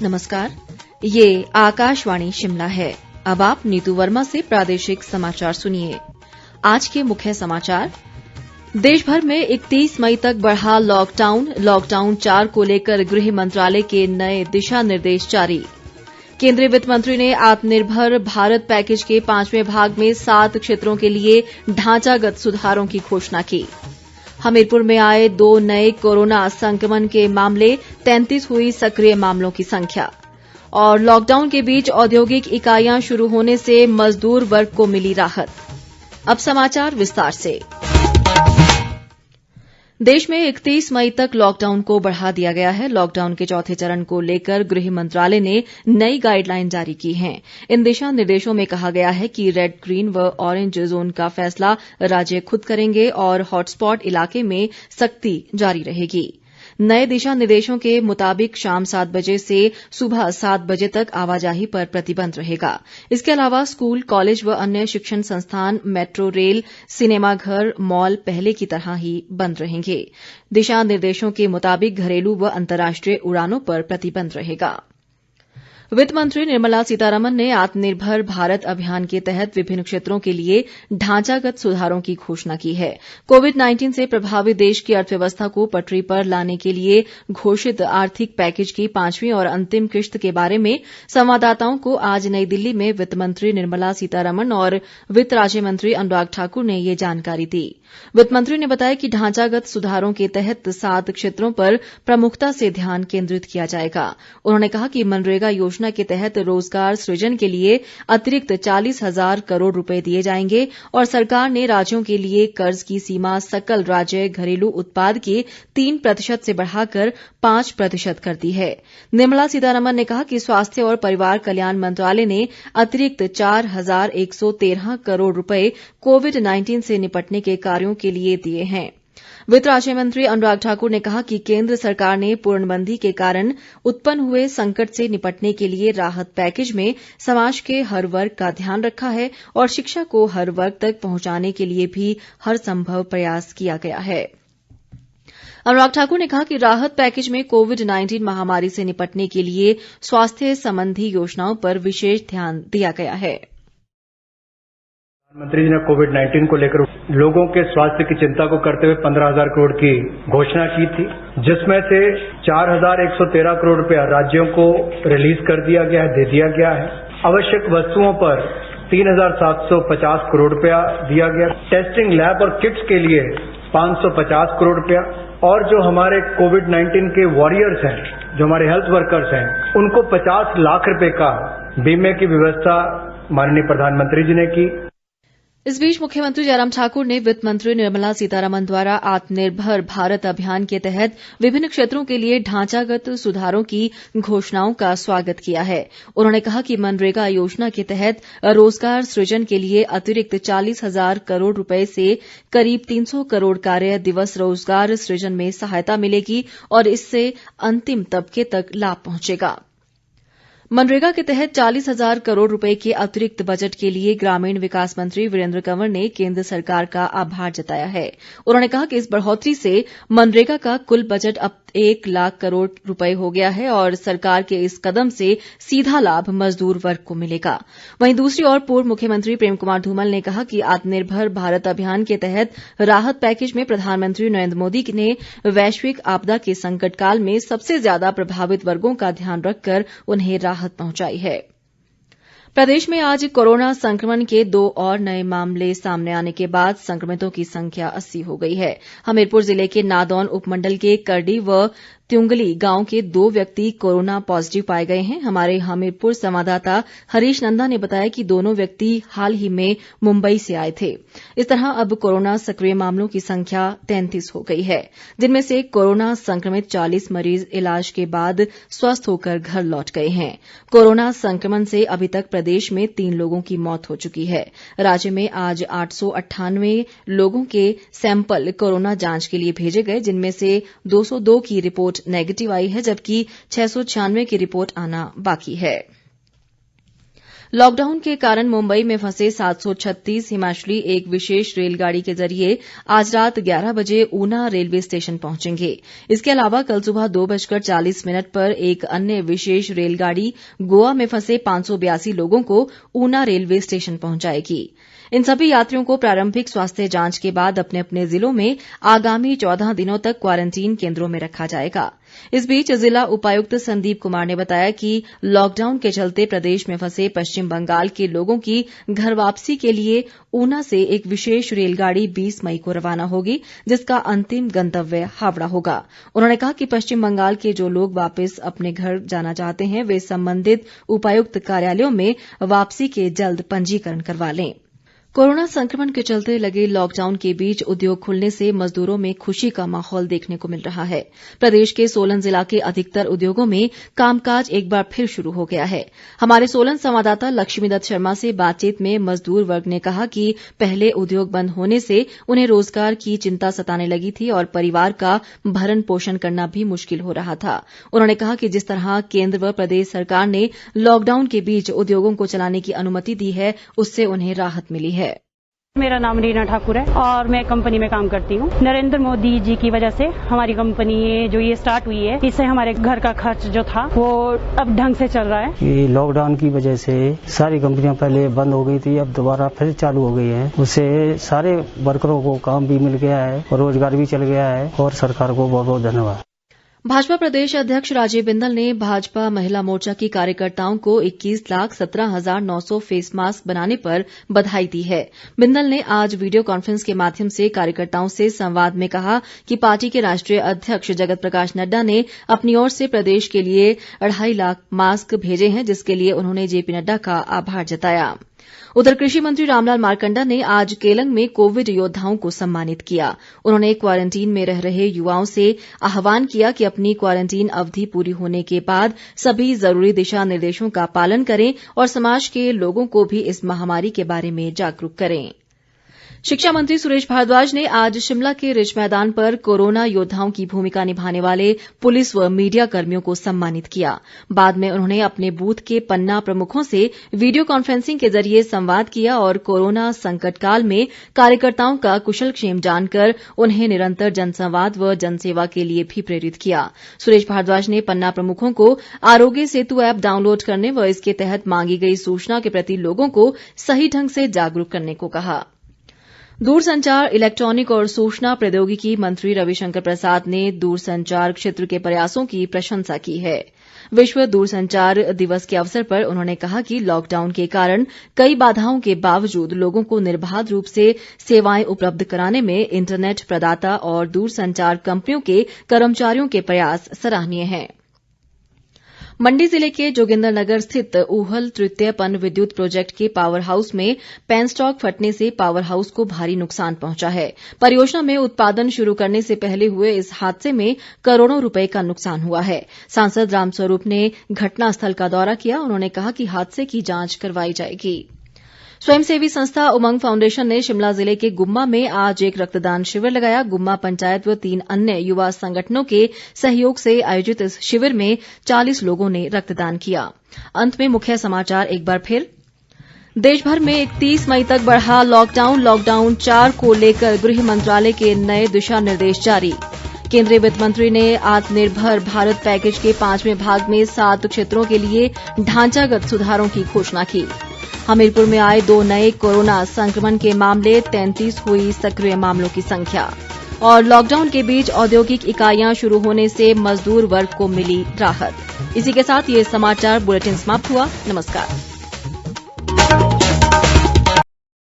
नमस्कार, ये आकाशवाणी शिमला है। अब आप नीतू वर्मा से प्रादेशिक समाचार सुनिए। आज के मुख्य समाचार। देश भर में 31 मई तक बढ़ा लॉकडाउन 4 को लेकर गृह मंत्रालय के नए दिशा निर्देश जारी। केंद्रीय वित्त मंत्री ने आत्मनिर्भर भारत पैकेज के 5वें भाग में 7 क्षेत्रों के लिए ढांचागत सुधारों की घोषणा की। हमीरपुर में आए 2 नए कोरोना संक्रमण के मामले, 33 हुई सक्रिय मामलों की संख्या। और लॉकडाउन के बीच औद्योगिक इकाइयां शुरू होने से मजदूर वर्ग को मिली राहत। अब समाचार विस्तार से। देश में 31 मई तक लॉकडाउन को बढ़ा दिया गया है। लॉकडाउन के चौथे चरण को लेकर गृह मंत्रालय ने नई गाइडलाइन जारी की हैं। इन दिशा निर्देशों में कहा गया है कि रेड, ग्रीन व ऑरेंज जोन का फैसला राज्य खुद करेंगे और हॉटस्पॉट इलाके में सख्ती जारी रहेगी। नए दिशा निर्देशों के मुताबिक शाम 7 बजे से सुबह 7 बजे तक आवाजाही पर प्रतिबंध रहेगा। इसके अलावा स्कूल, कॉलेज व अन्य शिक्षण संस्थान, मेट्रो रेल, सिनेमाघर, मॉल पहले की तरह ही बंद रहेंगे। दिशा निर्देशों के मुताबिक घरेलू व अंतर्राष्ट्रीय उड़ानों पर प्रतिबंध रहेगा। वित्त मंत्री निर्मला सीतारमण ने आत्मनिर्भर भारत अभियान के तहत विभिन्न क्षेत्रों के लिए ढांचागत सुधारों की घोषणा की है। कोविड-19 से प्रभावित देश की अर्थव्यवस्था को पटरी पर लाने के लिए घोषित आर्थिक पैकेज की 5वीं और अंतिम किश्त के बारे में संवाददाताओं को आज नई दिल्ली में वित्त मंत्री निर्मला सीतारमण और वित्त राज्य मंत्री अनुराग ठाकुर ने ये जानकारी दी। वित्त मंत्री ने बताया कि ढांचागत सुधारों के तहत 7 क्षेत्रों पर प्रमुखता से ध्यान केंद्रित किया जाएगा। उन्होंने कहा कि मनरेगा योजना के तहत रोजगार सृजन के लिए अतिरिक्त 40,000 करोड़ रुपए दिए जाएंगे और सरकार ने राज्यों के लिए कर्ज की सीमा सकल राज्य घरेलू उत्पाद के 3% से बढ़ाकर 5% कर दी है। निर्मला सीतारमण ने कहा कि स्वास्थ्य और परिवार कल्याण मंत्रालय ने अतिरिक्त 4,113 करोड़ रुपए कोविड-19 से निपटने के कार्यों के लिए दिए हैं। वित्त राज्य मंत्री अनुराग ठाकुर ने कहा कि केंद्र सरकार ने पूर्णबंदी के कारण उत्पन्न हुए संकट से निपटने के लिए राहत पैकेज में समाज के हर वर्ग का ध्यान रखा है और शिक्षा को हर वर्ग तक पहुंचाने के लिए भी हर संभव प्रयास किया गया है। अनुराग ठाकुर ने कहा कि राहत पैकेज में कोविड-19 महामारी से निपटने के लिए स्वास्थ्य संबंधी योजनाओं पर विशेष ध्यान दिया गया है। प्रधानमंत्री जी ने कोविड-19 को लेकर लोगों के स्वास्थ्य की चिंता को करते हुए 15,000 करोड़ की घोषणा की थी, जिसमें से 4,113 करोड़ रुपया राज्यों को रिलीज कर दिया गया है, दे दिया गया है। आवश्यक वस्तुओं पर 3,750 करोड़ रुपया दिया गया। टेस्टिंग लैब और किट्स के लिए 550 करोड़ रुपया और जो हमारे कोविड-19 के वॉरियर्स हैं, जो हमारे हेल्थ वर्कर्स हैं, उनको 50 लाख रुपए का बीमे की व्यवस्था माननीय प्रधानमंत्री जी ने की। इस बीच मुख्यमंत्री जयराम ठाकुर ने वित्त मंत्री निर्मला सीतारमण द्वारा आत्मनिर्भर भारत अभियान के तहत विभिन्न क्षेत्रों के लिए ढांचागत सुधारों की घोषणाओं का स्वागत किया है। उन्होंने कहा कि मनरेगा योजना के तहत रोजगार सृजन के लिए अतिरिक्त 40,000 करोड़ रुपए से करीब 300 करोड़ कार्य दिवस रोजगार सृजन में सहायता मिलेगी और इससे अंतिम तबके तक लाभ पहुंचेगा। मनरेगा के तहत 40,000 करोड़ रुपए के अतिरिक्त बजट के लिए ग्रामीण विकास मंत्री वीरेंद्र कंवर ने केंद्र सरकार का आभार जताया है। उन्होंने कहा कि इस बढ़ोतरी से मनरेगा का कुल बजट अब 1 लाख करोड़ रुपए हो गया है और सरकार के इस कदम से सीधा लाभ मजदूर वर्ग को मिलेगा। वहीं दूसरी ओर पूर्व मुख्यमंत्री प्रेम कुमार धूमल ने कहा कि आत्मनिर्भर भारत अभियान के तहत राहत पैकेज में प्रधानमंत्री नरेंद्र मोदी ने वैश्विक आपदा के संकट काल में सबसे ज्यादा प्रभावित वर्गों का ध्यान रखकर उन्हें राहत पहुंचाई है। प्रदेश में आज कोरोना संक्रमण के 2 और नए मामले सामने आने के बाद संक्रमितों की संख्या 80 हो गई है। हमीरपुर जिले के नादौन उपमंडल के करडी व त्युंगली गांव के 2 व्यक्ति कोरोना पॉजिटिव पाए गए हैं। हमारे हमीरपुर संवाददाता हरीश नंदा ने बताया कि दोनों व्यक्ति हाल ही में मुंबई से आए थे। इस तरह अब कोरोना सक्रिय मामलों की संख्या 33 हो गई है, जिनमें से कोरोना संक्रमित 40 मरीज इलाज के बाद स्वस्थ होकर घर लौट गए हैं। कोरोना संक्रमण से अभी तक प्रदेश में 3 लोगों की मौत हो चुकी है। राज्य में आज 898 लोगों के सैंपल कोरोना जांच के लिए भेजे गए, जिनमें से 202 की रिपोर्ट नेगेटिव आई है, जबकि 696 की रिपोर्ट आना बाकी है। लॉकडाउन के कारण मुंबई में फंसे 736 हिमाचली एक विशेष रेलगाड़ी के जरिए आज रात 11 बजे ऊना रेलवे स्टेशन पहुंचेंगे। इसके अलावा कल सुबह 2:40 पर एक अन्य विशेष रेलगाड़ी गोवा में फंसे 582 लोगों को ऊना रेलवे स्टेशन पहुंचाएगी। इन सभी यात्रियों को प्रारंभिक स्वास्थ्य जांच के बाद अपने अपने जिलों में आगामी 14 दिनों तक क्वारंटीन केन्द्रों में रखा जाएगा। इस बीच जिला उपायुक्त संदीप कुमार ने बताया कि लॉकडाउन के चलते प्रदेश में फंसे पश्चिम बंगाल के लोगों की घर वापसी के लिए ऊना से एक विशेष रेलगाड़ी 20 मई को रवाना होगी, जिसका अंतिम गंतव्य हावड़ा होगा। उन्होंने कहा कि पश्चिम बंगाल के जो लोग वापस अपने घर जाना चाहते हैं वे संबंधित उपायुक्त कार्यालयों में वापसी के जल्द पंजीकरण करवा लें। कोरोना संक्रमण के चलते लगे लॉकडाउन के बीच उद्योग खुलने से मजदूरों में खुशी का माहौल देखने को मिल रहा है। प्रदेश के सोलन जिला के अधिकतर उद्योगों में कामकाज एक बार फिर शुरू हो गया है। हमारे सोलन संवाददाता लक्ष्मीदत्त शर्मा से बातचीत में मजदूर वर्ग ने कहा कि पहले उद्योग बंद होने से उन्हें रोजगार की चिंता सताने लगी थी और परिवार का भरण पोषण करना भी मुश्किल हो रहा था। उन्होंने कहा कि जिस तरह केंद्र व प्रदेश सरकार ने लॉकडाउन के बीच उद्योगों को चलाने की अनुमति दी है, उससे उन्हें राहत मिली है। मेरा नाम रीना ठाकुर है और मैं कंपनी में काम करती हूँ। नरेंद्र मोदी जी की वजह से हमारी कंपनी जो ये स्टार्ट हुई है, इससे हमारे घर का खर्च जो था वो अब ढंग से चल रहा है। ये लॉकडाउन की वजह से सारी कंपनियां पहले बंद हो गई थी, अब दोबारा फिर चालू हो गई है। उससे सारे वर्करों को काम भी मिल गया है और रोजगार भी चल गया है और सरकार को बहुत बहुत धन्यवाद। भाजपा प्रदेश अध्यक्ष राजीव बिंदल ने भाजपा महिला मोर्चा की कार्यकर्ताओं को 21,17,900 फेस मास्क बनाने पर बधाई दी है। बिंदल ने आज वीडियो कॉन्फ्रेंस के माध्यम से कार्यकर्ताओं से संवाद में कहा कि पार्टी के राष्ट्रीय अध्यक्ष जगत प्रकाश नड्डा ने अपनी ओर से प्रदेश के लिए 2.5 लाख मास्क भेजे हैं, जिसके लिए उन्होंने जेपी नड्डा का आभार जताया। उधर कृषि मंत्री रामलाल मारकंडा ने आज केलंग में कोविड योद्धाओं को सम्मानित किया। उन्होंने क्वारंटीन में रह रहे युवाओं से आह्वान किया कि अपनी क्वारंटीन अवधि पूरी होने के बाद सभी जरूरी दिशा निर्देशों का पालन करें और समाज के लोगों को भी इस महामारी के बारे में जागरूक करें। शिक्षा मंत्री सुरेश भारद्वाज ने आज शिमला के रिज मैदान पर कोरोना योद्धाओं की भूमिका निभाने वाले पुलिस व मीडिया कर्मियों को सम्मानित किया। बाद में उन्होंने अपने बूथ के पन्ना प्रमुखों से वीडियो कॉन्फ्रेंसिंग के जरिए संवाद किया और कोरोना संकट काल में कार्यकर्ताओं का कुशलक्षेम जानकर उन्हें निरंतर जनसंवाद व जनसेवा के लिए भी प्रेरित किया। सुरेश भारद्वाज ने पन्ना प्रमुखों को आरोग्य सेतु ऐप डाउनलोड करने व इसके तहत मांगी गई सूचना के प्रति लोगों को सही ढंग से जागरूक करने को कहा। दूरसंचार, इलेक्ट्रॉनिक और सूचना प्रौद्योगिकी मंत्री रविशंकर प्रसाद ने दूरसंचार क्षेत्र के प्रयासों की प्रशंसा की है। विश्व दूरसंचार दिवस के अवसर पर उन्होंने कहा कि लॉकडाउन के कारण कई बाधाओं के बावजूद लोगों को निर्बाध रूप से सेवाएं उपलब्ध कराने में इंटरनेट प्रदाता और दूरसंचार कंपनियों के कर्मचारियों के प्रयास सराहनीय हैं। मंडी जिले के जोगिंद्रनगर स्थित ऊहल तृतीय पन विद्युत प्रोजेक्ट के पावर हाउस में पेनस्टॉक फटने से पावर हाउस को भारी नुकसान पहुंचा है। परियोजना में उत्पादन शुरू करने से पहले हुए इस हादसे में करोड़ों रुपए का नुकसान हुआ है। सांसद रामस्वरूप ने घटनास्थल का दौरा किया। उन्होंने कहा कि हादसे की जांच करवाई जाएगी। स्वयंसेवी संस्था उमंग फाउंडेशन ने शिमला जिले के गुम्मा में आज एक रक्तदान शिविर लगाया। गुम्मा पंचायत व 3 अन्य युवा संगठनों के सहयोग से आयोजित इस शिविर में 40 लोगों ने रक्तदान किया। अंत में मुख्य समाचार एक बार फिर। देश भर में 31 मई तक बढ़ा लॉकडाउन 4 को लेकर गृह मंत्रालय के नए दिशा निर्देश जारी। केंद्रीय वित्त मंत्री ने आत्मनिर्भर भारत पैकेज के 5वें भाग में 7 क्षेत्रों के लिए ढांचागत सुधारों की घोषणा की। हमीरपुर में आए 2 नए कोरोना संक्रमण के मामले, 33 हुई सक्रिय मामलों की संख्या। और लॉकडाउन के बीच औद्योगिक इकाइयां शुरू होने से मजदूर वर्ग को मिली राहत। इसी के साथ ये समाचार बुलेटिन समाप्त हुआ। नमस्कार।